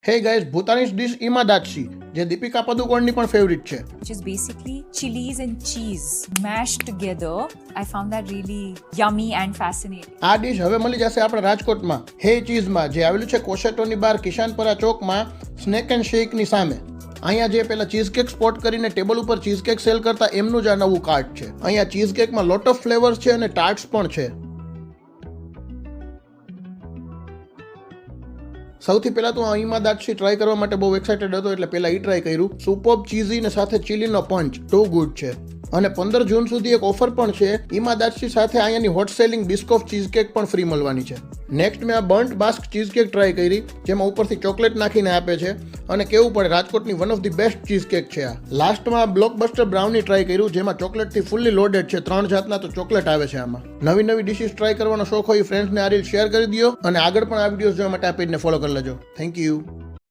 Hey guys, Bhutanese dish Imadachi, જે દીપિકા પદુકોણની પણ favourite છે. which is basically chilies and cheese mashed together. I found that really yummy and fascinating. આ dish હવે મળી જશે આપણા રાજકોટમાં હે ચીઝમાં, જે આવેલું છે કોશેટોની બહાર કિશાનપરા ચોકમાં સ્નેક એન્ડ શેકની સામે. અહીંયા જે પેલા ચીઝ કેક સ્પોટ કરીને ટેબલ ઉપર ચીઝ કેક સેલ કરતા એમનું જ આ નવું કાર્ટ છે. અહીંયા ચીઝ કેકમાં લોટ ઓફ ફ્લેવર્સ છે અને ટાર્ટ્સ પણ છે. સૌથી પહેલા તો હું ઈમાદાચી ટ્રાય કરવા માટે બહુ એક્સાઇટેડ હતો, એટલે પહેલા ઈ ટ્રાય કર્યું. સુપર્બ ચીઝી ને સાથે ચીલીનો પંચ, ટુ ગુડ છે. અને 15 જૂન સુધી એક ઓફર પણ છે. ઈમાદાચી સાથે અહીંયાની હોટ સેલિંગ બિસ્કોફ ચીઝ કેક પણ ફ્રી મળવાની છે. નેક્સ્ટ મેં આ બર્ન્ટ બાસ્ક ચીઝ કેક ટ્રાય કરી, જેમાં ઉપરથી ચોકલેટ નાખીને આપે છે. અને કેવું પડે, રાજકોટની one of the best cheese cake છે આ. લાસ્ટમાં આ બ્લોકબસ્ટર બ્રાઉની ટ્રાય કર્યું, જેમાં ચોકલેટથી ફુલ્લી લોડેડ છે. 3 જાતના તો ચોકલેટ આવે છે આમાં. નવી નવી ડિશિસ ટ્રાય કરવાનો શોખ હોય ફ્રેન્ડ્સને આ રીલ શેર કરી દો, અને આગળ પણ આ વિડીયોઝ જોવા માટે આ પેજને ફોલો કરી લેજો. Thank you.